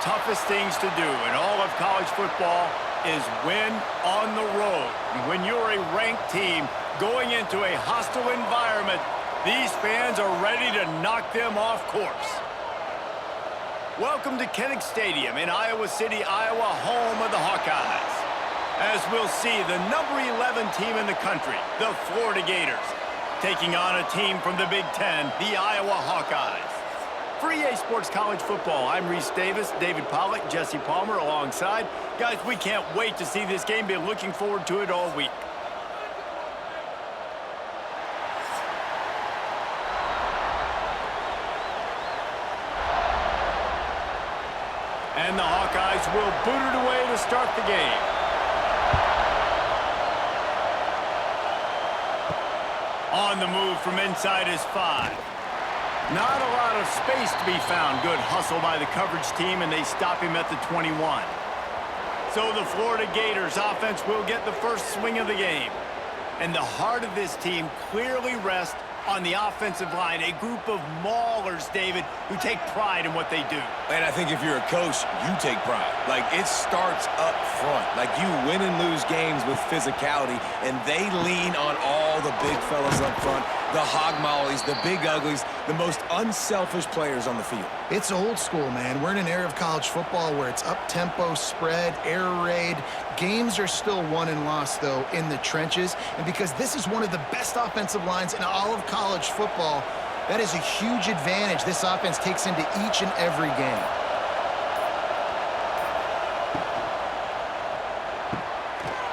toughest things to do in all of college football is win on the road. When you're a ranked team going into a hostile environment, these fans are ready to knock them off course. Welcome to Kinnick Stadium in Iowa City, Iowa, home of the Hawkeyes. As we'll see, the number 11 team in the country, the Florida Gators, taking on a team from the Big Ten, the Iowa Hawkeyes. For EA Sports College Football, I'm Reese Davis, David Pollack, Jesse Palmer alongside. Guys, we can't wait to see this game. Been looking forward to it all week. And the Hawkeyes will boot it away to start the game. On the move from inside is 5. Not a lot of space to be found. Good hustle by the coverage team, and they stop him at the 21. So the Florida Gators offense will get the first swing of the game. And the heart of this team clearly rests on the offensive line, a group of maulers, David, who take pride in what they do. And I think if you're a coach, you take pride. Like, it starts up front. Like, you win and lose games with physicality, and they lean on all the big fellas up front, the hog mollies, the big uglies, the most unselfish players on the field. It's old school, man. We're in an era of college football where it's up-tempo, spread, air raid. Games are still won and lost, though, in the trenches. And because this is one of the best offensive lines in all of college football, that is a huge advantage this offense takes into each and every game.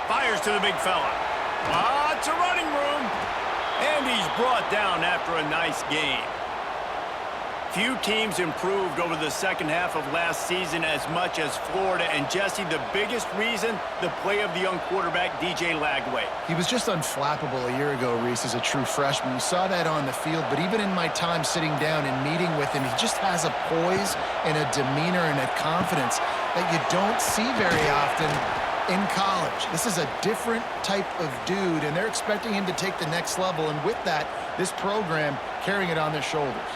Fires to the big fella. Lots of running room. And he's brought down after a nice game. Few teams improved over the second half of last season as much as Florida. And Jesse, the biggest reason, the play of the young quarterback, DJ Lagway. He was just unflappable a year ago, Reese, as a true freshman. You saw that on the field, but even in my time sitting down and meeting with him, he just has a poise and a demeanor and a confidence that you don't see very often in college. This is a different type of dude, and they're expecting him to take the next level, and with that, this program carrying it on their shoulders.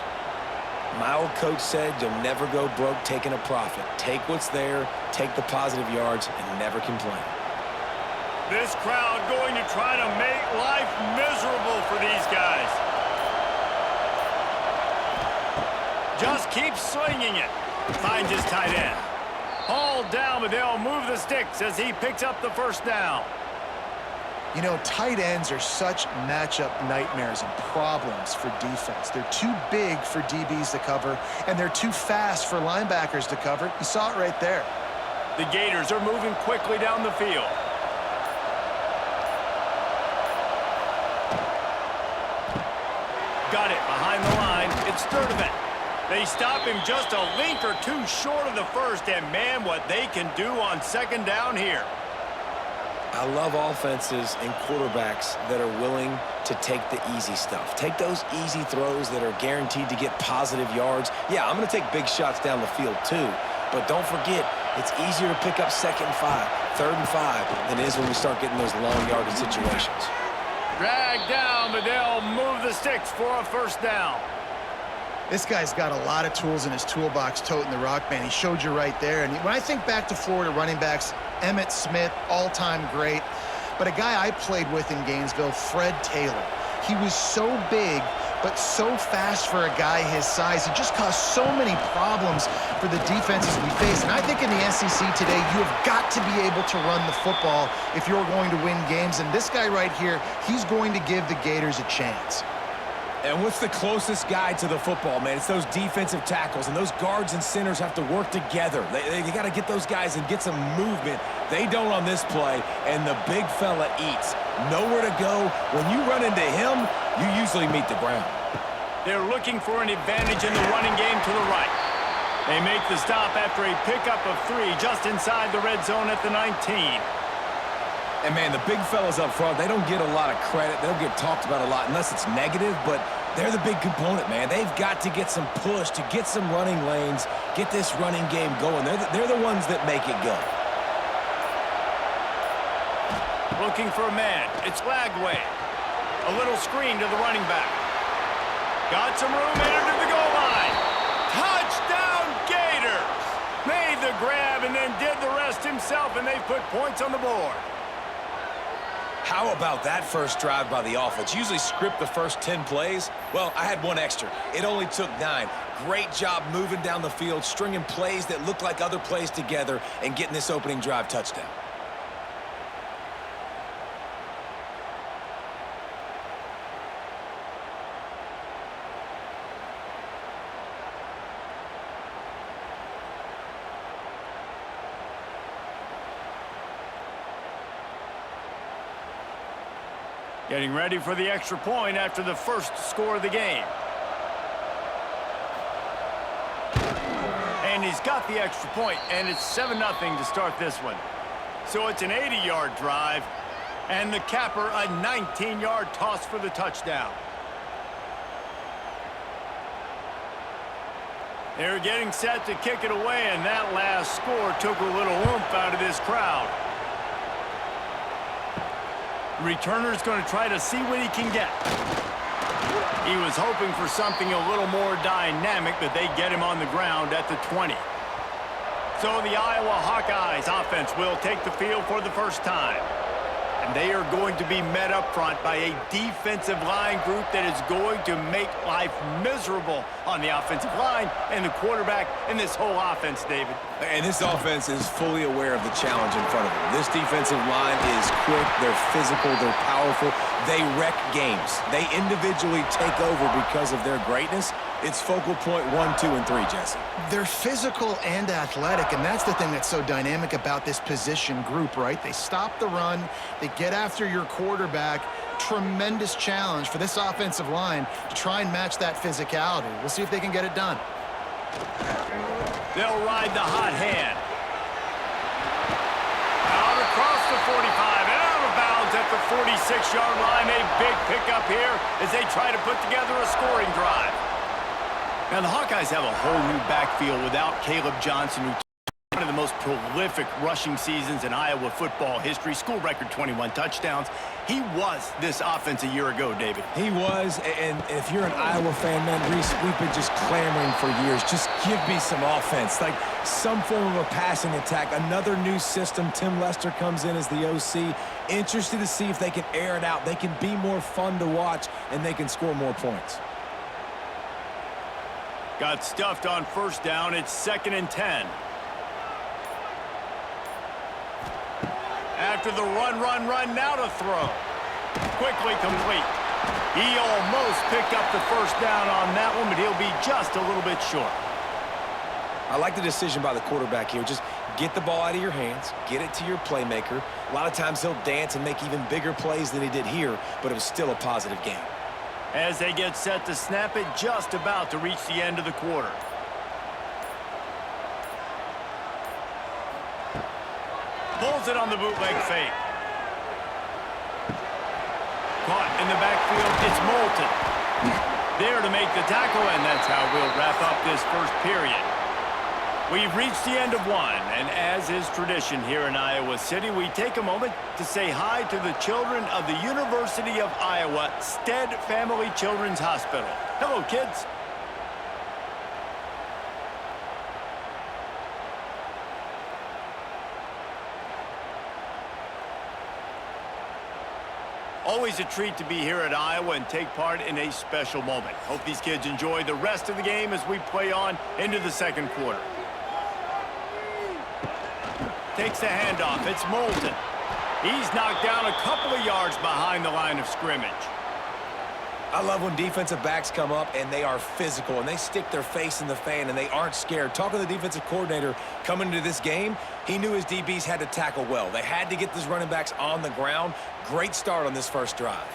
My old coach said you'll never go broke taking a profit. Take what's there, take the positive yards, and never complain. This crowd going to try to make life miserable for these guys. Just keep swinging it. Finds his tight end. Hauled down, but they'll move the sticks as he picks up the first down. You know, tight ends are such matchup nightmares and problems for defense. They're too big for DBs to cover, and they're too fast for linebackers to cover. You saw it right there. The Gators are moving quickly down the field. Got it behind the line. It's Sturdivant. They stop him just a link or two short of the first, and man, what they can do on second down here. I love offenses and quarterbacks that are willing to take the easy stuff. Take those easy throws that are guaranteed to get positive yards. Yeah, I'm going to take big shots down the field too, but don't forget, it's easier to pick up 2nd and 5, 3rd and 5 than it is when we start getting those long yardage situations. Dragged down, but they'll move the sticks for a first down. This guy's got a lot of tools in his toolbox toting the rock, man. He showed you right there. And when I think back to Florida running backs, Emmitt Smith, all-time great. But a guy I played with in Gainesville, Fred Taylor. He was so big, but so fast for a guy his size. It just caused so many problems for the defenses we face. And I think in the SEC today, you have got to be able to run the football if you're going to win games. And this guy right here, he's going to give the Gators a chance. And what's the closest guy to the football, man? It's those defensive tackles, and those guards and centers have to work together. They got to get those guys and get some movement. They don't on this play, and the big fella eats. Nowhere to go. When you run into him, you usually meet the ground. They're looking for an advantage in the running game to the right. They make the stop after a pickup of 3 just inside the red zone at the 19. And, man, the big fellas up front, they don't get a lot of credit. They don't get talked about a lot unless it's negative, but they're the big component, man. They've got to get some push, to get some running lanes, get this running game going. They're the ones that make it go. Looking for a man. It's Lagway. A little screen to the running back. Got some room, entered to the goal line. Touchdown, Gators! Made the just himself, and they've put points on the board. How about that first drive by the offense? Usually script the first 10 plays. Well, I had one extra. It only took 9. Great job moving down the field, stringing plays that look like other plays together, and getting this opening drive touchdown. Getting ready for the extra point after the first score of the game. And he's got the extra point, and it's 7-0 to start this one. So it's an 80-yard drive, and the capper a 19-yard toss for the touchdown. They're getting set to kick it away, and that last score took a little oomph out of this crowd. Returner's going to try to see what he can get. He was hoping for something a little more dynamic, but they get him on the ground at the 20. So the Iowa Hawkeyes offense will take the field for the first time. And they are going to be met up front by a defensive line group that is going to make life miserable on the offensive line and the quarterback and this whole offense, David. And this offense is fully aware of the challenge in front of them. This defensive line is quick, they're physical, they're powerful. They wreck games. They individually take over because of their greatness. It's focal point 1, 2, and 3, Jesse. They're physical and athletic, and that's the thing that's so dynamic about this position group, right? They stop the run, they get after your quarterback. Tremendous challenge for this offensive line to try and match that physicality. We'll see if they can get it done. They'll ride the hot hand. Out across the 45 and out of bounds at the 46-yard line. A big pickup here as they try to put together a scoring drive. Now, the Hawkeyes have a whole new backfield without Caleb Johnson, who one of the most prolific rushing seasons in Iowa football history. School record 21 touchdowns. He was this offense a year ago, David. He was, and if you're an Iowa fan, man, Reese, we've been just clamoring for years. Just give me some offense, like some form of a passing attack. Another new system. Tim Lester comes in as the OC. Interested to see if they can air it out. They can be more fun to watch, and they can score more points. Got stuffed on first down. It's 2nd and 10. After the run, now to throw. Quickly complete. He almost picked up the first down on that one, but he'll be just a little bit short. I like the decision by the quarterback here. Just get the ball out of your hands, get it to your playmaker. A lot of times he'll dance and make even bigger plays than he did here, but it was still a positive game. As they get set to snap it, just about to reach the end of the quarter. Pulls it on the bootleg fake. Caught in the backfield, it's Moulton. There to make the tackle, and that's how we'll wrap up this first period. We've reached the end of one, and as is tradition here in Iowa City, we take a moment to say hi to the children of the University of Iowa Stead Family Children's Hospital. Hello, kids. Always a treat to be here at Iowa and take part in a special moment. Hope these kids enjoy the rest of the game as we play on into the second quarter. Takes the handoff. It's Moulton. He's knocked down a couple of yards behind the line of scrimmage. I love when defensive backs come up and they are physical and they stick their face in the fan and they aren't scared. Talking to the defensive coordinator coming into this game, he knew his DBs had to tackle well. They had to get these running backs on the ground. Great start on this first drive.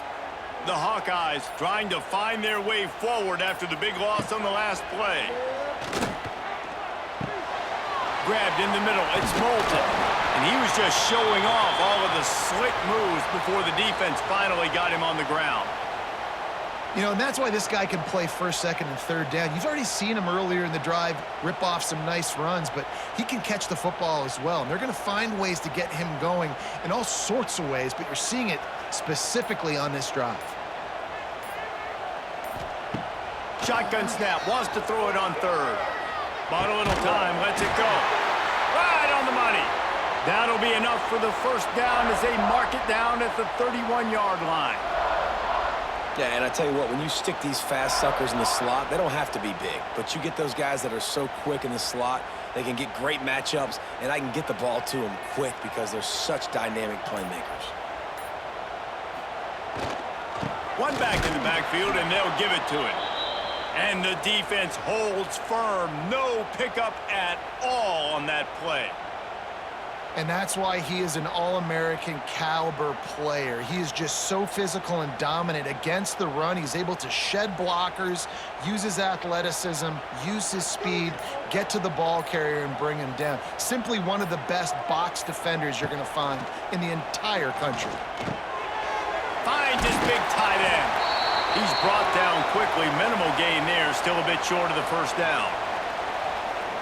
The Hawkeyes trying to find their way forward after the big loss on the last play. Grabbed in the middle, it's Moulton. And he was just showing off all of the slick moves before the defense finally got him on the ground. You know, and that's why this guy can play first, second, and third down. You've already seen him earlier in the drive rip off some nice runs, but he can catch the football as well. And they're going to find ways to get him going in all sorts of ways, but you're seeing it specifically on this drive. Shotgun snap, wants to throw it on third. Bought a little time, lets it go. Right on the money. That'll be enough for the first down as they mark it down at the 31-yard line. Yeah, and I tell you what, when you stick these fast suckers in the slot, they don't have to be big. But you get those guys that are so quick in the slot, they can get great matchups, and I can get the ball to them quick because they're such dynamic playmakers. One back in the backfield, and they'll give it to it. And the defense holds firm. No pickup at all on that play. And that's why he is an All-American caliber player. He is just so physical and dominant against the run. He's able to shed blockers, use his athleticism, use his speed, get to the ball carrier and bring him down. Simply one of the best box defenders you're going to find in the entire country. Finds his big tight end. He's brought down quickly. Minimal gain there, still a bit short of the first down.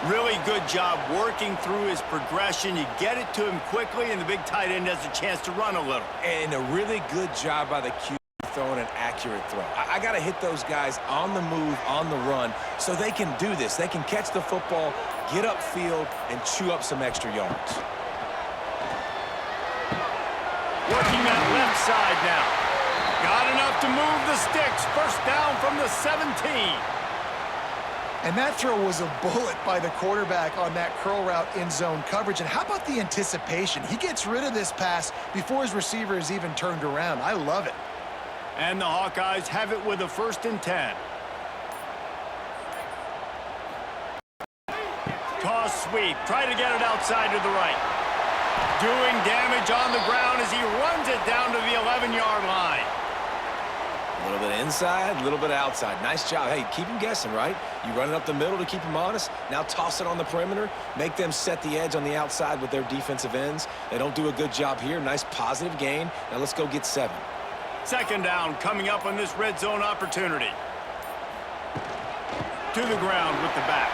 Really good job working through his progression. You get it to him quickly, and the big tight end has a chance to run a little. And a really good job by the QB throwing an accurate throw. I got to hit those guys on the move, on the run, so they can do this. They can catch the football, get upfield, and chew up some extra yards. Working that left side now. Got enough to move the sticks. First down from the 17. And that throw was a bullet by the quarterback on that curl route in zone coverage. And how about the anticipation? He gets rid of this pass before his receiver is even turned around. I love it. And the Hawkeyes have it with a 1st and 10. Toss sweep. Try to get it outside to the right. Doing damage on the ground as he runs it down to the 11-yard line. A little bit inside, a little bit outside. Nice job. Hey, keep them guessing, right? You run it up the middle to keep them honest. Now toss it on the perimeter. Make them set the edge on the outside with their defensive ends. They don't do a good job here. Nice positive gain. Now let's go get 7. 2nd down coming up on this red zone opportunity. To the ground with the back.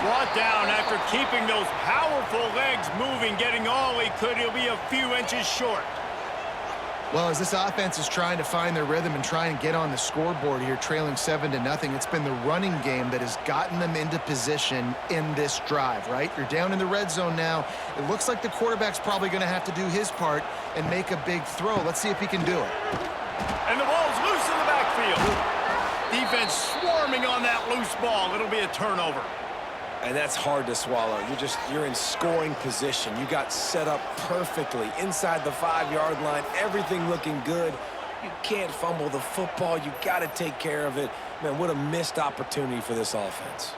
Brought down after keeping those powerful legs moving, getting all he could. He'll be a few inches short. Well, as this offense is trying to find their rhythm and try and get on the scoreboard here, trailing 7-0, it's been the running game that has gotten them into position in this drive, right? You're down in the red zone now. It looks like the quarterback's probably going to have to do his part and make a big throw. Let's see if he can do it. And the ball's loose in the backfield. Defense swarming on that loose ball. It'll be a turnover. And that's hard to swallow. You're in scoring position. You got set up perfectly inside the 5-yard line. Everything looking good. You can't fumble the football. You got to take care of it. Man, what a missed opportunity for this offense.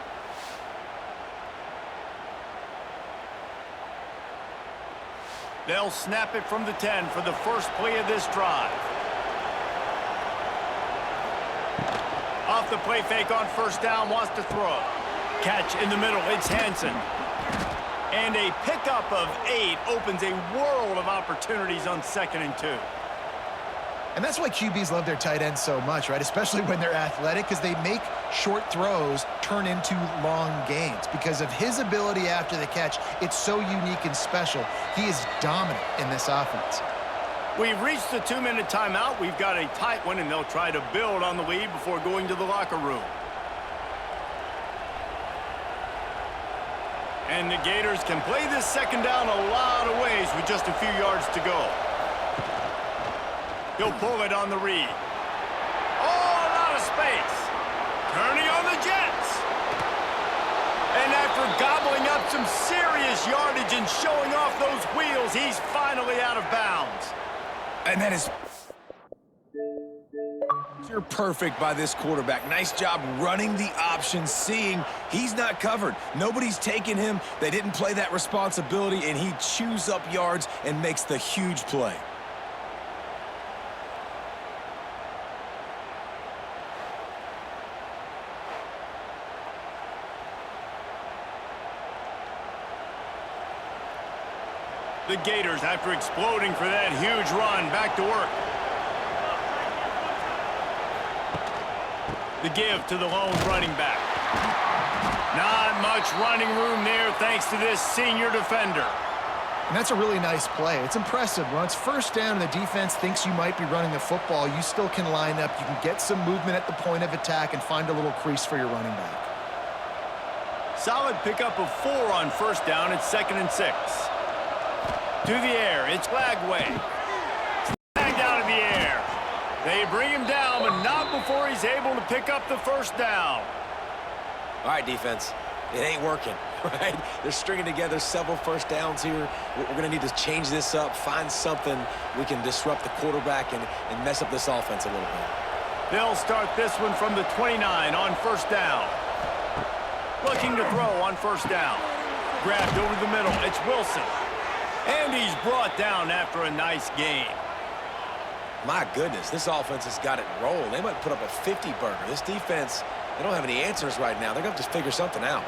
They'll snap it from the 10 for the first play of this drive. Off the play fake on 1st down, wants to throw. Catch in the middle, it's Hansen. And a pickup of 8 opens a world of opportunities on 2nd and 2. And that's why QBs love their tight ends so much, right? Especially when they're athletic, because they make short throws turn into long gains. Because of his ability after the catch, it's so unique and special. He is dominant in this offense. We've reached the 2-minute timeout. We've got a tight one, and they'll try to build on the lead before going to the locker room. And the Gators can play this 2nd down a lot of ways with just a few yards to go. He'll pull it on the read. Oh, a lot of space. Turning on the Jets. And after gobbling up some serious yardage and showing off those wheels, he's finally out of bounds. And that is perfect by this quarterback. Nice job running the option, seeing he's not covered. Nobody's taking him. They didn't play that responsibility, and he chews up yards and makes the huge play. The Gators, after exploding for that huge run, back to work. The give to the lone running back. Not much running room there thanks to this senior defender. And that's a really nice play. It's impressive. When it's 1st down and the defense thinks you might be running the football, you still can line up. You can get some movement at the point of attack and find a little crease for your running back. Solid pickup of 4 on 1st down. It's 2nd and 6. To the air. It's Lagway. Back down in the air. They bring him down, but not before he's able to pick up the first down. All right, defense. It ain't working, right? They're stringing together several first downs here. We're going to need to change this up, find something we can disrupt the quarterback and mess up this offense a little bit. They'll start this one from the 29 on first down. Looking to throw on first down. Grabbed over the middle. It's Wilson. And he's brought down after a nice gain. My goodness, this offense has got it rolling. They might put up a 50-burger. This defense, they don't have any answers right now. They're going to have to figure something out.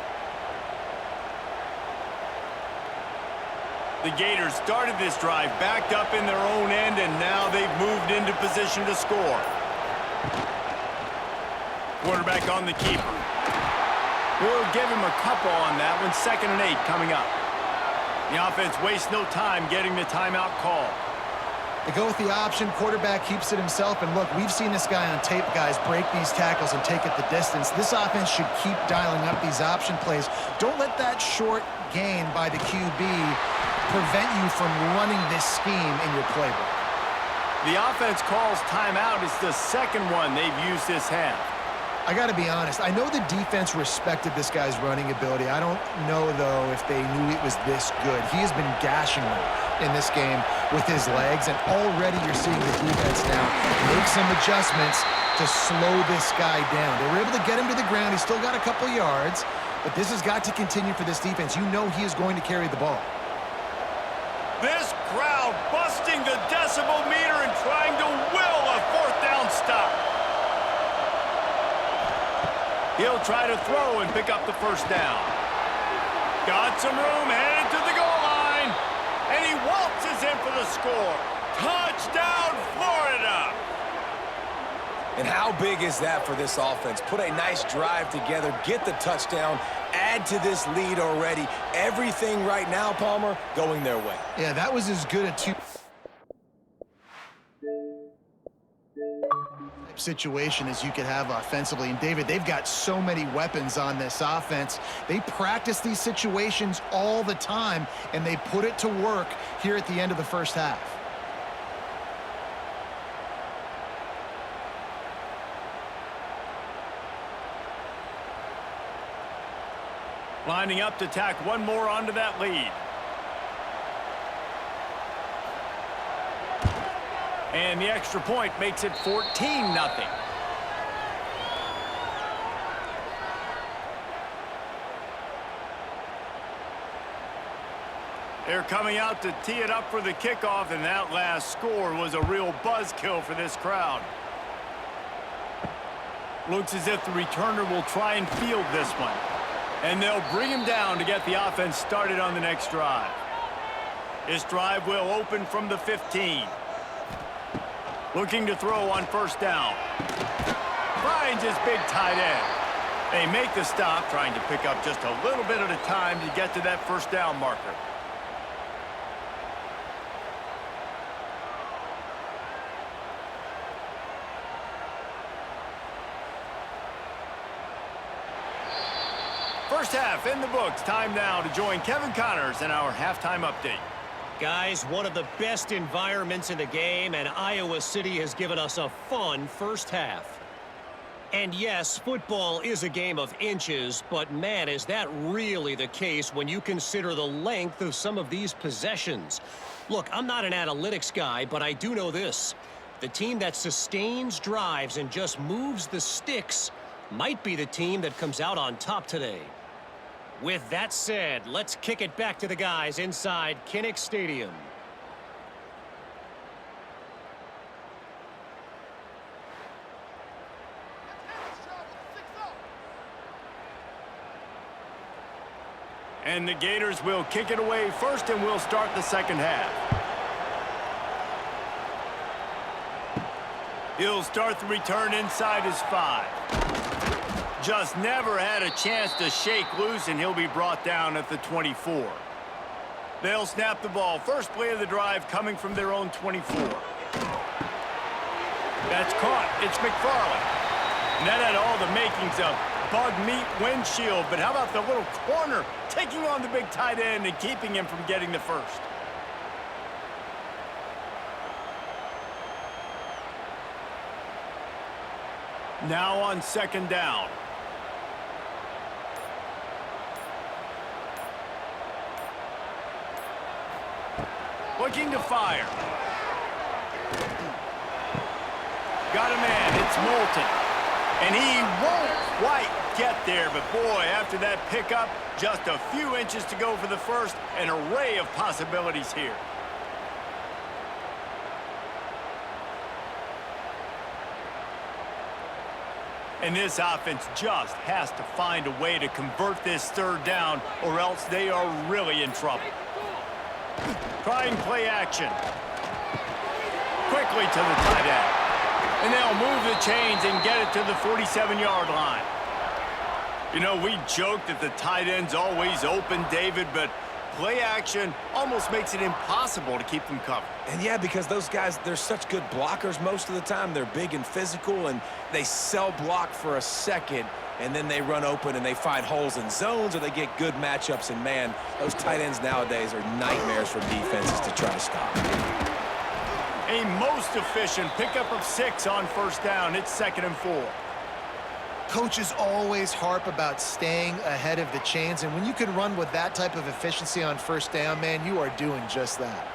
The Gators started this drive backed up in their own end, and now they've moved into position to score. Quarterback on the keeper. We'll give him a couple on that one. 2nd and 8 coming up. The offense wastes no time getting the timeout call. They go with the option. Quarterback keeps it himself. And look, we've seen this guy on tape, guys, break these tackles and take it the distance. This offense should keep dialing up these option plays. Don't let that short gain by the QB prevent you from running this scheme in your playbook. The offense calls timeout. It's the second one they've used this half. I got to be honest. I know the defense respected this guy's running ability. I don't know, though, if they knew it was this good. He has been gashing them in this game with his legs, and already you're seeing the defense now make some adjustments to slow this guy down. They were able to get him to the ground. He's still got a couple yards, but this has got to continue for this defense. You know he is going to carry the ball. This crowd busting the decibel meter and trying to will a 4th down stop. He'll try to throw and pick up the first down. Got some room, headed to the goal line. And he waltzes in for the score. Touchdown, Florida! And how big is that for this offense? Put a nice drive together, get the touchdown, add to this lead already. Everything right now, Palmer, going their way. Yeah, that was as good a situation as you could have offensively. And David, they've got so many weapons on this offense. They practice these situations all the time, and they put it to work here at the end of the first half. Lining up to tack one more onto that lead. And the extra point makes it 14-0. They're coming out to tee it up for the kickoff, and that last score was a real buzzkill for this crowd. Looks as if the returner will try and field this one. And they'll bring him down to get the offense started on the next drive. This drive will open from the 15. Looking to throw on first down. Finds his big tight end. They make the stop, trying to pick up just a little bit at a time to get to that first down marker. First half in the books. Time now to join Kevin Connors in our halftime update. Guys, one of the best environments in the game, and Iowa City has given us a fun first half. And yes, football is a game of inches, but man, is that really the case when you consider the length of some of these possessions. Look, I'm not an analytics guy, but I do know this. The team that sustains drives and just moves the sticks might be the team that comes out on top today. With that said, let's kick it back to the guys inside Kinnick Stadium. And the Gators will kick it away first, and we'll start the second half. He'll start the return inside his 5. Just never had a chance to shake loose, and he'll be brought down at the 24. They'll snap the ball. First play of the drive coming from their own 24. That's caught. It's McFarland. And that had all the makings of bug meat windshield, but how about the little corner taking on the big tight end and keeping him from getting the first? Now on second down. Looking to fire. Got a man. It's Moulton. And he won't quite get there. But, boy, after that pickup, just a few inches to go for the first. An array of possibilities here. And this offense just has to find a way to convert this third down, or else they are really in trouble. Trying play action. Quickly to the tight end. And they'll move the chains and get it to the 47-yard line. You know, we joke that the tight end's always open, David, but play action almost makes it impossible to keep them covered. And yeah, because those guys, they're such good blockers most of the time. They're big and physical, and they sell block for a second, and then they run open and they find holes in zones, or they get good matchups. And, man, those tight ends nowadays are nightmares for defenses to try to stop. A most efficient pickup of 6 on first down. It's 2nd and 4. Coaches always harp about staying ahead of the chains, and when you can run with that type of efficiency on first down, man, you are doing just that.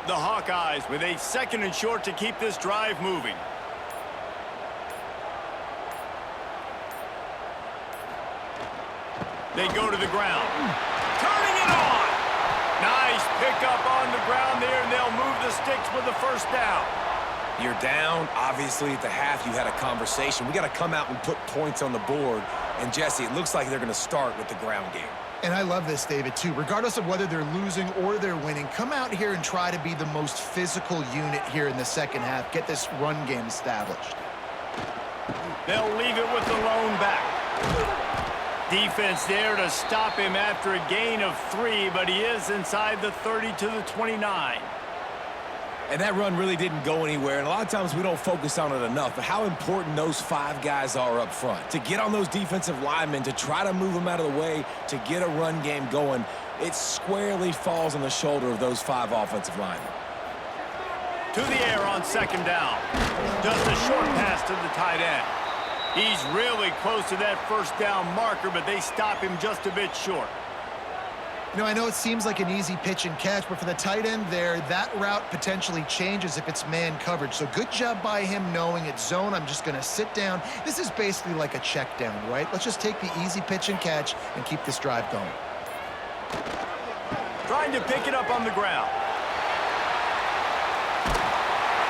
The Hawkeyes with a 2nd and short to keep this drive moving. They go to the ground. Turning it on. Nice pickup on the ground there, and they'll move the sticks with the first down. You're down. Obviously, at the half, you had a conversation. We got to come out and put points on the board. And, Jesse, it looks like they're going to start with the ground game. And I love this, David, too. Regardless of whether they're losing or they're winning, come out here and try to be the most physical unit here in the second half. Get this run game established. They'll leave it with the lone back. Defense there to stop him after a gain of 3, but he is inside the 30 to the 29. And that run really didn't go anywhere, and a lot of times we don't focus on it enough, but how important those 5 guys are up front. To get on those defensive linemen, to try to move them out of the way, to get a run game going, it squarely falls on the shoulder of those 5 offensive linemen. To the air on second down. Just a short pass to the tight end. He's really close to that first down marker, but they stop him just a bit short. You know, I know it seems like an easy pitch and catch, but for the tight end there, that route potentially changes if it's man coverage. So good job by him knowing it's zone. I'm just going to sit down. This is basically like a check down, right? Let's just take the easy pitch and catch and keep this drive going. Trying to pick it up on the ground.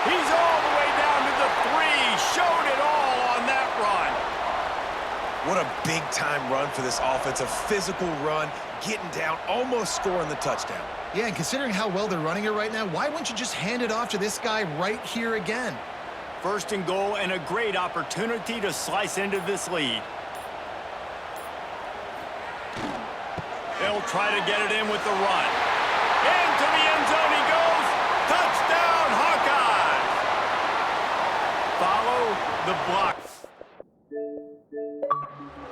He's all the way down to the 3. Showed it all on that run. What a big-time run for this offense. A physical run, getting down, almost scoring the touchdown. Yeah, and considering how well they're running it right now, why wouldn't you just hand it off to this guy right here again? 1st and goal, and a great opportunity to slice into this lead. They'll try to get it in with the run. Into the end zone he goes. Touchdown, Hawkeyes! Follow the block.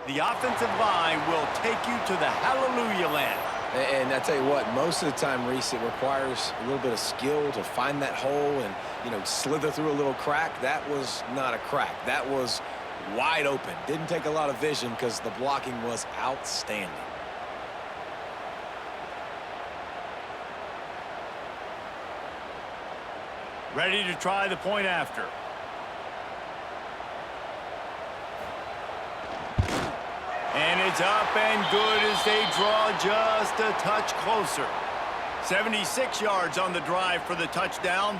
The offensive line will take you to the hallelujah land. And I tell you what, most of the time, Reese, it requires a little bit of skill to find that hole and, you know, slither through a little crack. That was not a crack. That was wide open. Didn't take a lot of vision because the blocking was outstanding. Ready to try the point after. And it's up and good as they draw just a touch closer. 76 yards on the drive for the touchdown,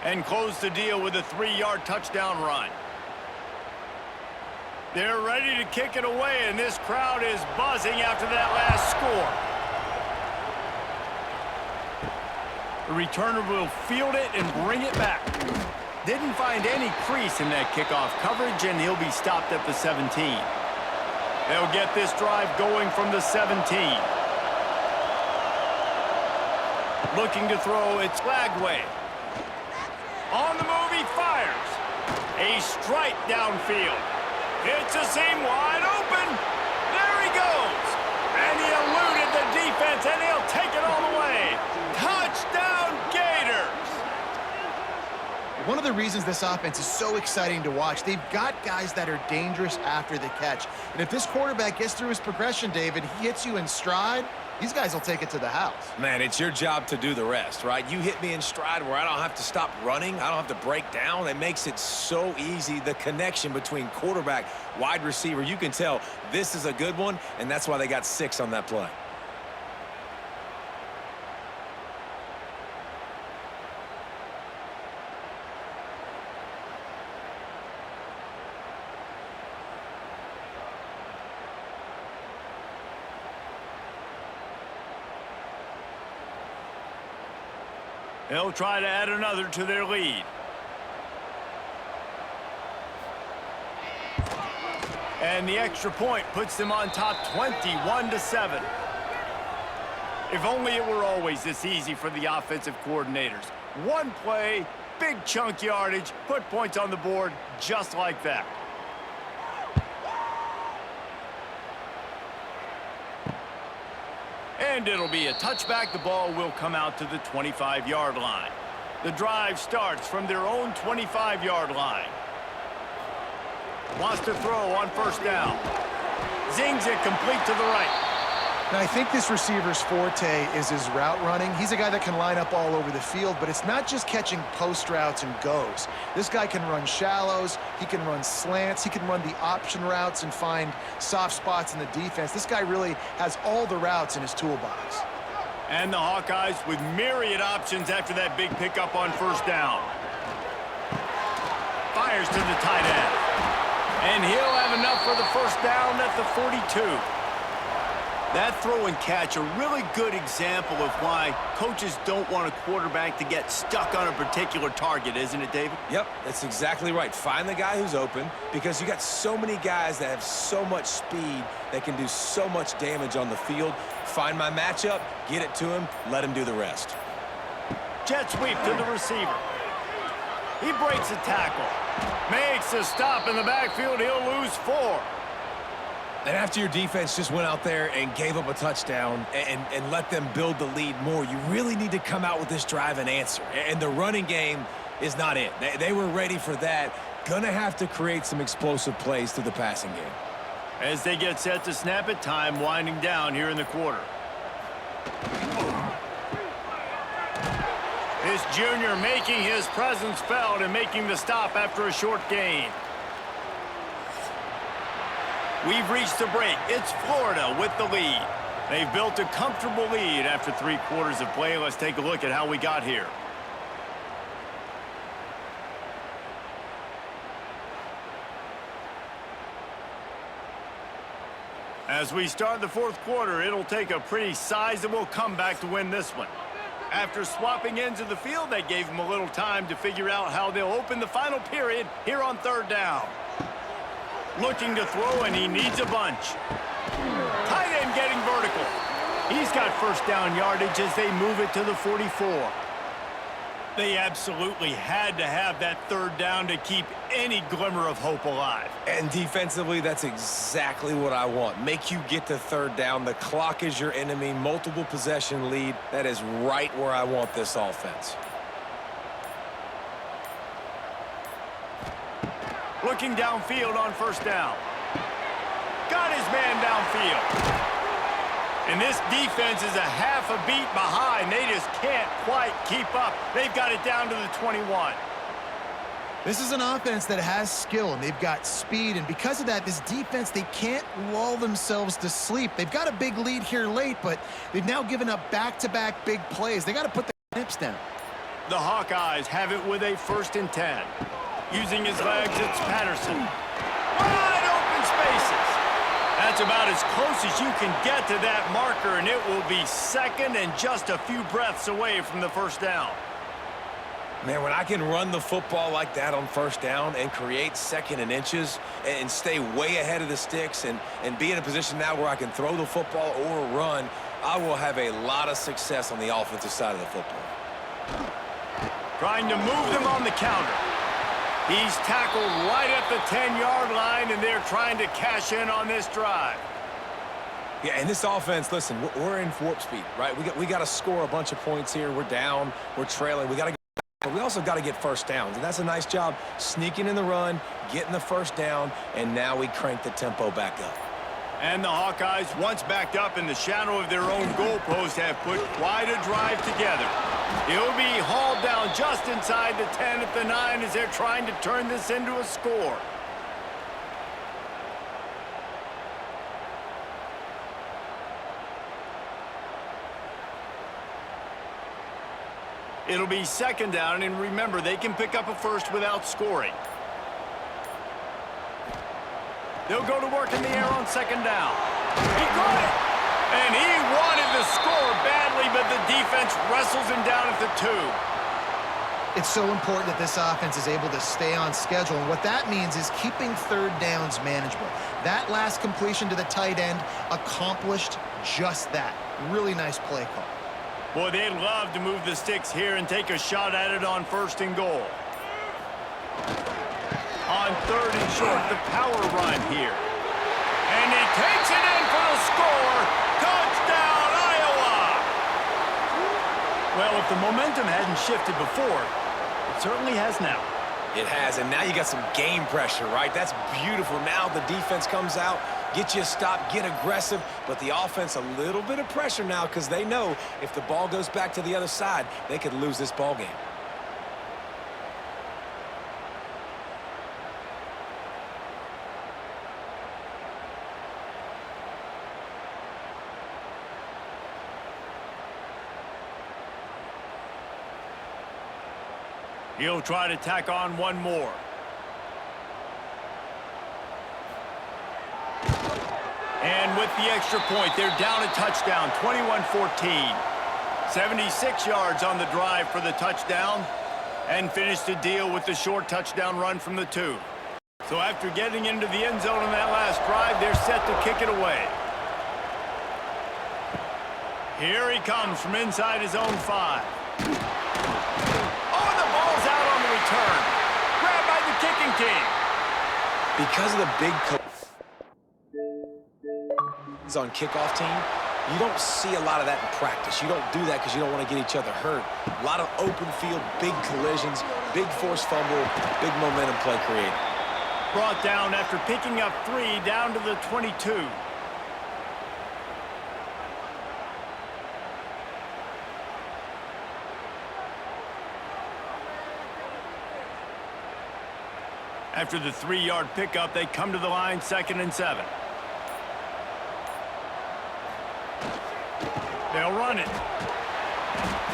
and close the deal with a 3-yard touchdown run. They're ready to kick it away, and this crowd is buzzing after that last score. The returner will field it and bring it back. Didn't find any crease in that kickoff coverage, and he'll be stopped at the 17. They'll get this drive going from the 17. Looking to throw, it's Lagway. On the move, he fires. A strike downfield. It's a seam wide open. There he goes. And he eluded the defense, and he'll take it all the way. Touchdown, Gators. One of the reasons this offense is so exciting to watch, they've got guys that are dangerous after the catch. And if this quarterback gets through his progression, David, he hits you in stride, these guys will take it to the house. Man, it's your job to do the rest, right? You hit me in stride where I don't have to stop running. I don't have to break down. It makes it so easy. The connection between quarterback, wide receiver, you can tell this is a good one, and that's why they got 6 on that play. They'll try to add another to their lead. And the extra point puts them on top 21-7. If only it were always this easy for the offensive coordinators. One play, big chunk yardage, put points on the board just like that. And it'll be a touchback. The ball will come out to the 25-yard line. The drive starts from their own 25-yard line. Wants to throw on first down. Zings it complete to the right. Now, I think this receiver's forte is his route running. He's a guy that can line up all over the field, but it's not just catching post routes and goes. This guy can run shallows, he can run slants, he can run the option routes and find soft spots in the defense. This guy really has all the routes in his toolbox. And the Hawkeyes with myriad options after that big pickup on first down. Fires to the tight end. And he'll have enough for the first down at the 42. That throw and catch, a really good example of why coaches don't want a quarterback to get stuck on a particular target, isn't it, David? Yep, that's exactly right. Find the guy who's open, because you got so many guys that have so much speed that can do so much damage on the field. Find my matchup, get it to him, let him do the rest. Jet sweep to the receiver. He breaks a tackle. Makes a stop in the backfield. He'll lose 4. And after your defense just went out there and gave up a touchdown and let them build the lead more, you really need to come out with this drive and answer. And the running game is not it. They were ready for that. Gonna have to create some explosive plays through the passing game. As they get set to snap it, time winding down here in the quarter. This junior making his presence felt and making the stop after a short gain. We've reached the break. It's Florida with the lead. They've built a comfortable lead after 3 quarters of play. Let's take a look at how we got here. As we start the 4th quarter, it'll take a pretty sizable comeback to win this one. After swapping ends of the field, that gave them a little time to figure out how they'll open the final period here on 3rd down. Looking to throw, and he needs a bunch. Tight end getting vertical. He's got first down yardage as they move it to the 44. They absolutely had to have that 3rd down to keep any glimmer of hope alive. And defensively, that's exactly what I want. Make you get to 3rd down. The clock is your enemy. Multiple possession lead. That is right where I want this offense. Looking downfield on first down. Got his man downfield. And this defense is a half a beat behind. They just can't quite keep up. They've got it down to the 21. This is an offense that has skill, and they've got speed. And because of that, this defense, they can't lull themselves to sleep. They've got a big lead here late, but they've now given up back-to-back big plays. They got to put the nips down. The Hawkeyes have it with a 1st and 10. Using his legs, it's Patterson. Wide open spaces. That's about as close as you can get to that marker, and it will be 2nd and just a few breaths away from the first down. Man, when I can run the football like that on first down and create 2nd and inches and stay way ahead of the sticks and be in a position now where I can throw the football or run, I will have a lot of success on the offensive side of the football. Trying to move them on the counter. He's tackled right at the 10-yard line, and they're trying to cash in on this drive. Yeah, and this offense, listen, we're in warp speed, right? We got to score a bunch of points here. We're down. We're trailing. We got to go But we also got to get first downs, and that's a nice job sneaking in the run, getting the first down, and now we crank the tempo back up. And the Hawkeyes, once backed up in the shadow of their own goalpost, have put quite a drive together. He'll be hauled down just inside the 10 at the 9 as they're trying to turn this into a score. It'll be second down, and remember, they can pick up a first without scoring. They'll go to work in the air on second down. He got it! And he wanted the score badly, but the defense wrestles him down at the 2. It's so important that this offense is able to stay on schedule, and what that means is keeping third downs manageable. That last completion to the tight end accomplished just that. Really nice play call. Boy, they'd love to move the sticks here and take a shot at it on 1st and goal. On 3rd and short, the power run here. And he takes it in for the score. Touchdown, Iowa! Well, if the momentum hadn't shifted before, it certainly has now. It has, and now you got some game pressure, right? That's beautiful. Now the defense comes out, get you a stop, get aggressive, but the offense a little bit of pressure now because they know if the ball goes back to the other side, they could lose this ball game. He'll try to tack on one more. And with the extra point, they're down a touchdown, 21-14. 76 yards on the drive for the touchdown, and finished the deal with the short touchdown run from the 2. So after getting into the end zone on that last drive, they're set to kick it away. Here he comes from inside his own 5. Return. Grabbed by the kicking team. Because of the big on kickoff team, you don't see a lot of that in practice. You don't do that because you don't want to get each other hurt. A lot of open field, big collisions, big forced fumble, big momentum play created. Brought down after picking up 3 down to the 22. After the 3-yard pickup, they come to the line 2nd and 7. They'll run it.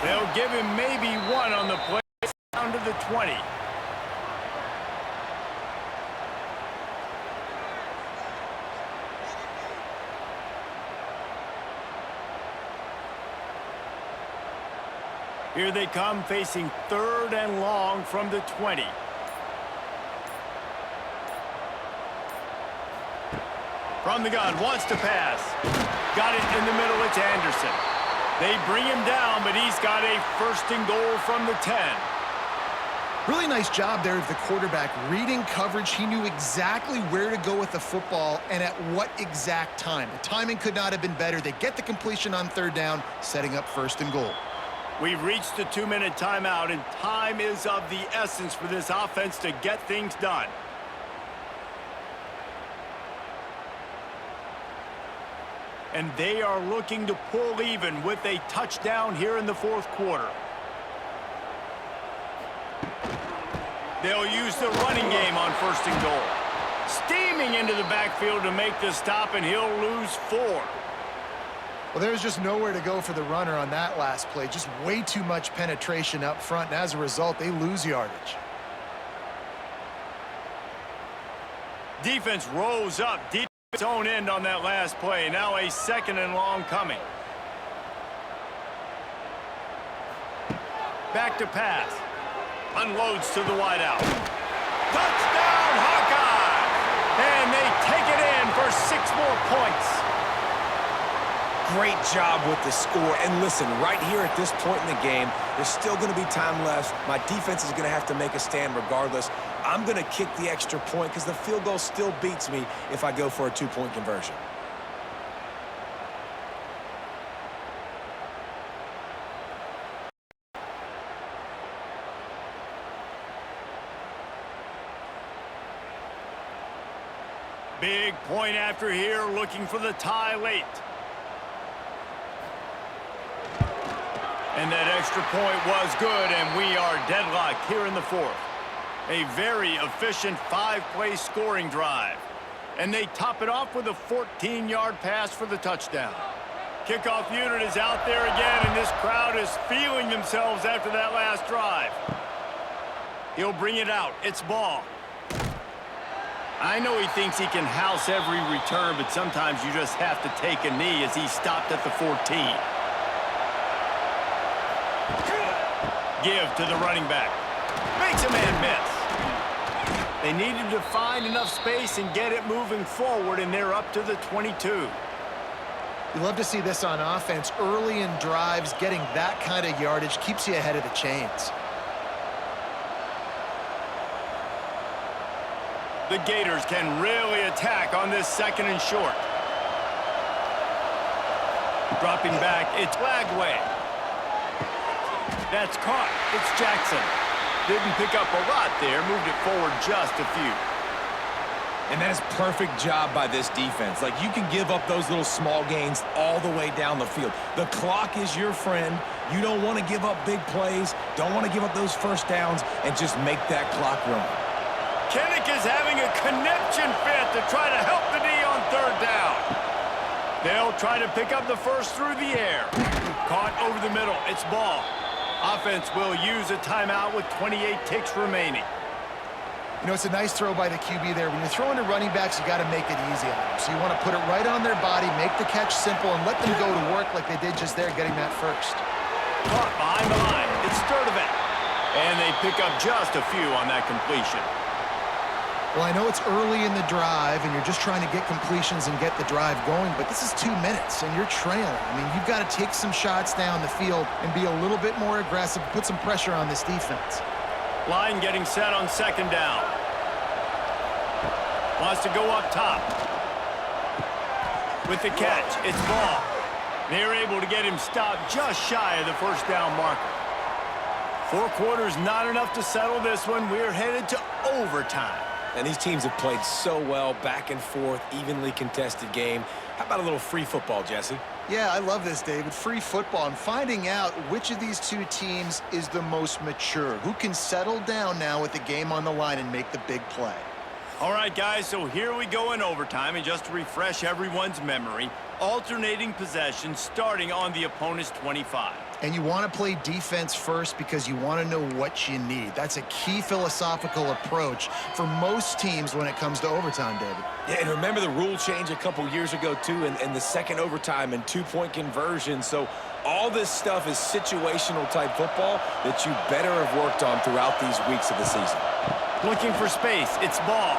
They'll give him maybe 1 on the play down to the 20. Here they come facing 3rd and long from the 20. From the gun, wants to pass. Got it in the middle, it's Anderson. They bring him down, but he's got a 1st and goal from the 10. Really nice job there of the quarterback reading coverage. He knew exactly where to go with the football and at what exact time. The timing could not have been better. They get the completion on 3rd down, setting up 1st and goal. We've reached the 2-minute timeout, and time is of the essence for this offense to get things done. And they are looking to pull even with a touchdown here in the 4th quarter. They'll use the running game on 1st and goal. Steaming into the backfield to make the stop, and he'll lose 4. Well, there's just nowhere to go for the runner on that last play. Just way too much penetration up front, and as a result, they lose yardage. Defense rolls up deep its own end on that last play. Now a 2nd and long coming. Back to pass. Unloads to the wideout. Touchdown, Hawkeyes! And they take it in for 6 more points. Great job with the score. And listen, right here at this point in the game, there's still going to be time left. My defense is going to have to make a stand regardless. I'm going to kick the extra point because the field goal still beats me if I go for a 2-point conversion. Big point after here, looking for the tie late. And that extra point was good, and we are deadlocked here in the fourth. A very efficient 5-play scoring drive. And they top it off with a 14-yard pass for the touchdown. Kickoff unit is out there again, and this crowd is feeling themselves after that last drive. He'll bring it out. It's ball. I know he thinks he can house every return, but sometimes you just have to take a knee as he stopped at the 14. Give to the running back. Makes a man miss. They needed to find enough space and get it moving forward, and they're up to the 22. You love to see this on offense. Early in drives, getting that kind of yardage keeps you ahead of the chains. The Gators can really attack on this 2nd and short. Dropping back, it's Lagway. That's caught. It's Jackson. Didn't pick up a lot there, moved it forward just a few. And that is perfect job by this defense. Like, you can give up those little small gains all the way down the field. The clock is your friend. You don't want to give up big plays, don't want to give up those first downs, and just make that clock run. Kinnick is having a conniption fit to try to help the D on 3rd down. They'll try to pick up the first through the air. Caught over the middle. It's ball. Offense will use a timeout with 28 ticks remaining. You know, it's a nice throw by the QB there. When you're throwing to running backs, you got to make it easy on them. So you want to put it right on their body, make the catch simple, and let them go to work like they did just there, getting that first. Caught behind the line. It's Sturdivant. And they pick up just a few on that completion. Well, I know it's early in the drive, and you're just trying to get completions and get the drive going, but this is 2 minutes, and you're trailing. I mean, you've got to take some shots down the field and be a little bit more aggressive, put some pressure on this defense. Line getting set on 2nd down. Wants to go up top. With the catch, it's ball. They're able to get him stopped just shy of the 1st down marker. 4 quarters, not enough to settle this one. We're headed to overtime. And these teams have played so well, back and forth, evenly contested game. How about a little free football, Jesse? Yeah, I love this, David. Free football. I'm finding out which of these 2 teams is the most mature, who can settle down now with the game on the line and make the big play. All right, guys, so here we go in overtime, and just to refresh everyone's memory, alternating possession starting on the opponent's 25. And you want to play defense first because you want to know what you need. That's a key philosophical approach for most teams when it comes to overtime, David. Yeah, and remember the rule change a couple years ago, too, in the 2nd overtime and 2-point conversion. So all this stuff is situational type football that you better have worked on throughout these weeks of the season. Looking for space. It's ball.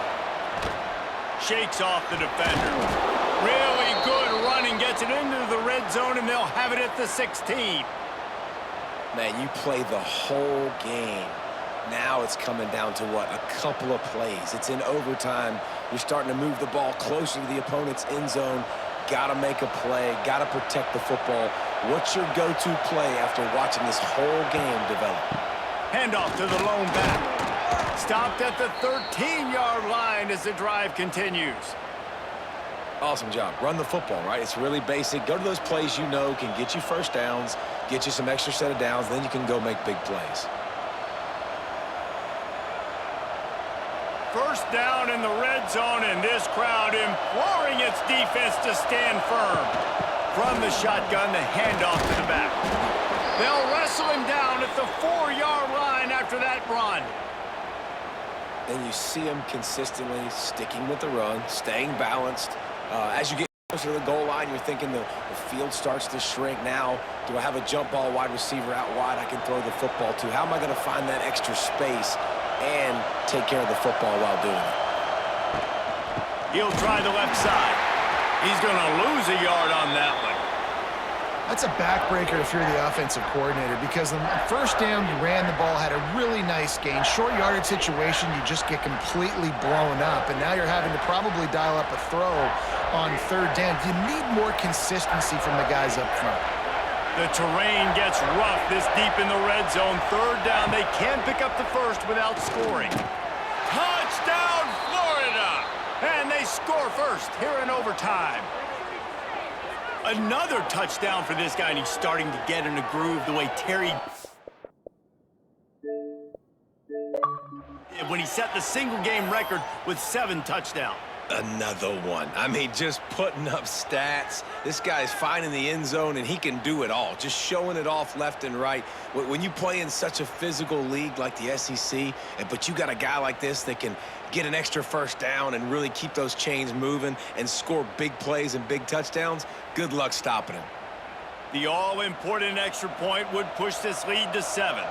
Shakes off the defender. Really good running. Gets it into the red zone, and they'll have it at the 16. Man, you play the whole game. Now it's coming down to what? A couple of plays. It's in overtime. You're starting to move the ball closer to the opponent's end zone. Got to make a play. Got to protect the football. What's your go-to play after watching this whole game develop? Handoff to the lone back. Stopped at the 13-yard line as the drive continues. Awesome job. Run the football, right? It's really basic. Go to those plays you know can get you first downs, get you some extra set of downs, then you can go make big plays. First down in the red zone, and this crowd imploring its defense to stand firm. From the shotgun, the handoff to the back. They'll wrestle him down at the 4-yard line after that run. Then you see him consistently sticking with the run, staying balanced. As you get closer to the goal line, you're thinking the field starts to shrink. Now, do I have a jump ball wide receiver out wide I can throw the football to? How am I going to find that extra space and take care of the football while doing it? He'll try the left side. He's going to lose a yard on that one. That's a backbreaker if you're the offensive coordinator, because the first down you ran the ball, had a really nice gain. Short yardage situation, you just get completely blown up, and now you're having to probably dial up a throw on 3rd down. You need more consistency from the guys up front. The terrain gets rough this deep in the red zone. 3rd down, they can pick up the first without scoring. Touchdown, Florida! And they score first here in overtime. Another touchdown for this guy, and he's starting to get in a groove the way Terry... when he set the single-game record with 7 touchdowns. Another one. I mean, just putting up stats. This guy's finding the end zone, and he can do it all. Just showing it off left and right. When you play in such a physical league like the SEC, but you got a guy like this that can get an extra first down and really keep those chains moving and score big plays and big touchdowns, good luck stopping him. The all-important extra point would push this lead to 7.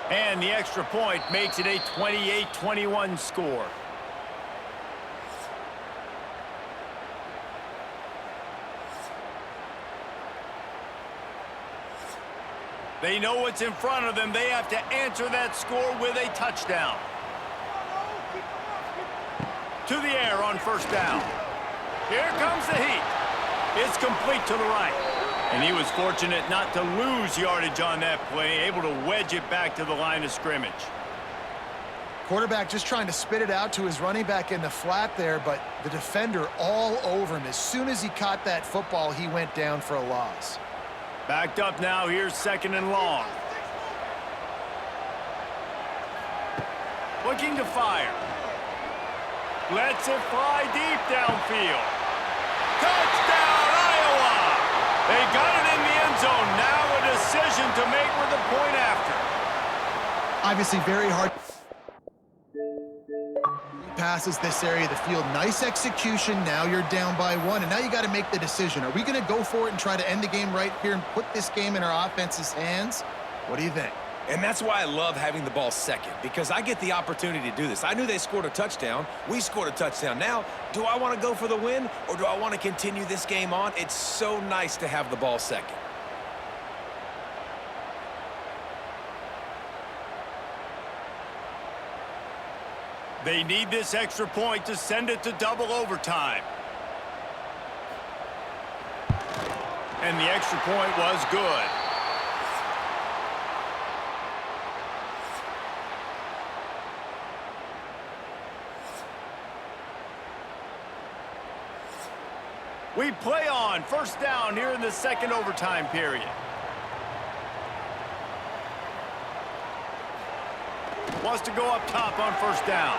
And the extra point makes it a 28-21 score. They know what's in front of them. They have to answer that score with a touchdown. To the air on first down. Here comes the heat. It's complete to the right. And he was fortunate not to lose yardage on that play, able to wedge it back to the line of scrimmage. Quarterback just trying to spit it out to his running back in the flat there, but the defender all over him. As soon as he caught that football, he went down for a loss. Backed up now, here's 2nd and long. Looking to fire. Lets it fly deep downfield. Touchdown, Iowa! They got it in the end zone. Now a decision to make with the point after. Obviously very hard. Passes this area of the field. Nice execution. Now you're down by 1, and now you got to make the decision. Are we going to go for it and try to end the game right here and put this game in our offense's hands? What do you think? And that's why I love having the ball second, because I get the opportunity to do this. I knew they scored a touchdown. We scored a touchdown. Now, do I want to go for the win, or do I want to continue this game on? It's so nice to have the ball second. They need this extra point to send it to double overtime. And the extra point was good. We play on. First down here in the 2nd overtime period. Wants to go up top on first down.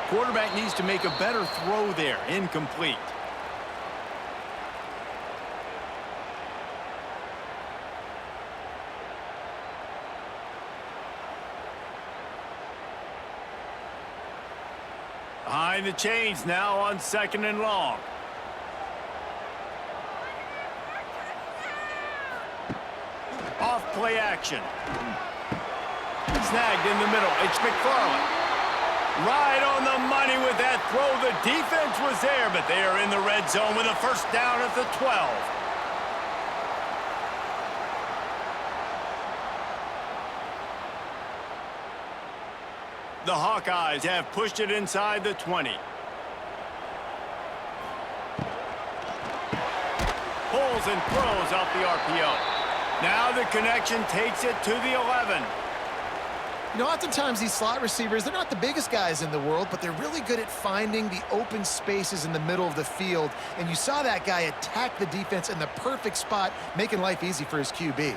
Quarterback needs to make a better throw there. Incomplete. Behind the chains now on 2nd and long. Off play action. Snagged in the middle. It's McFarland. Right on the money with that throw. The defense was there, but they are in the red zone with a first down at the 12. The Hawkeyes have pushed it inside the 20. Pulls and throws off the RPO. Now the connection takes it to the 11. You know, oftentimes these slot receivers, they're not the biggest guys in the world, but they're really good at finding the open spaces in the middle of the field. And you saw that guy attack the defense in the perfect spot, making life easy for his QB.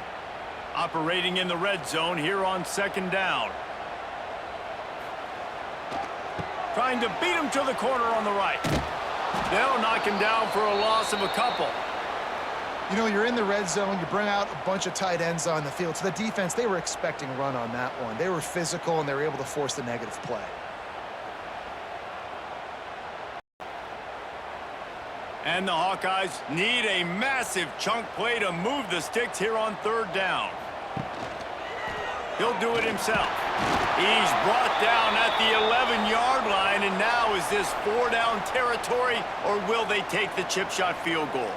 Operating in the red zone here on 2nd down. Trying to beat him to the corner on the right. They'll knock him down for a loss of a couple. You know, you're in the red zone, you bring out a bunch of tight ends on the field. So the defense, they were expecting a run on that one. They were physical, and they were able to force the negative play. And the Hawkeyes need a massive chunk play to move the sticks here on 3rd down. He'll do it himself. He's brought down at the 11-yard line, and now is this 4-down territory, or will they take the chip shot field goal?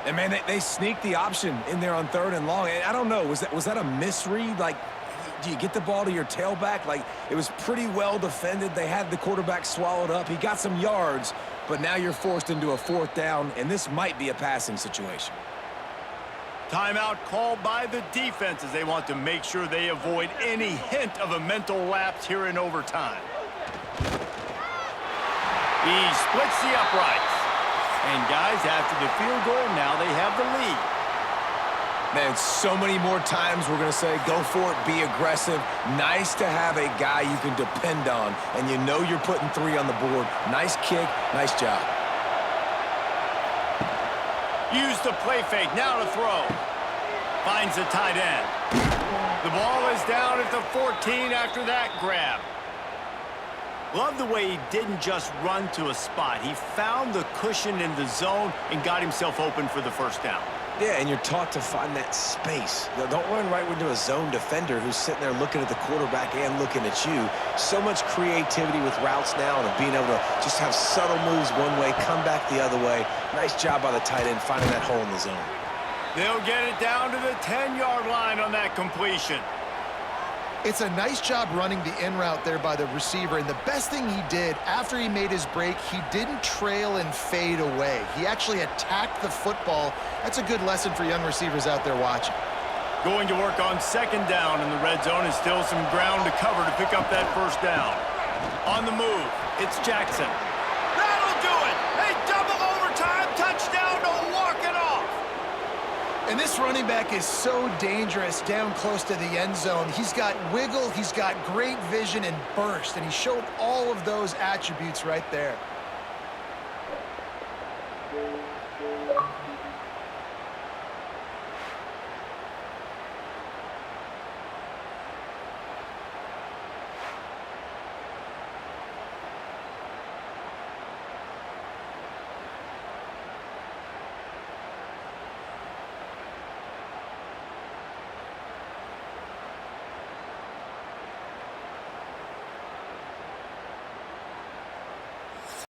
And, man, they sneaked the option in there on 3rd and long. And I don't know, was that a misread? Like, do you get the ball to your tailback? Like, it was pretty well defended. They had the quarterback swallowed up. He got some yards, but now you're forced into a 4th down, and this might be a passing situation. Timeout called by the defense as they want to make sure they avoid any hint of a mental lapse here in overtime. He splits the uprights. And guys, after the field goal, now they have the lead. Man, so many more times we're going to say, go for it, be aggressive. Nice to have a guy you can depend on, and you know you're putting 3 on the board. Nice kick, nice job. Use the play fake, now to throw. Finds the tight end. The ball is down at the 14 after that grab. Love the way he didn't just run to a spot. He found the cushion in the zone and got himself open for the first down. Yeah, and you're taught to find that space. You know, don't run right into a zone defender who's sitting there looking at the quarterback and looking at you. So much creativity with routes now and being able to just have subtle moves one way, come back the other way. Nice job by the tight end finding that hole in the zone. They'll get it down to the 10-yard line on that completion. It's a nice job running the in route there by the receiver, and the best thing he did after he made his break, he didn't trail and fade away. He actually attacked the football. That's a good lesson for young receivers out there watching. Going to work on second down in the red zone, and still some ground to cover to pick up that first down. On the move, it's Jackson. That'll do it! A double overtime touchdown to walk it off! And this running back is so dangerous down close to the end zone. He's got wiggle, he's got great vision and burst, and he showed all of those attributes right there.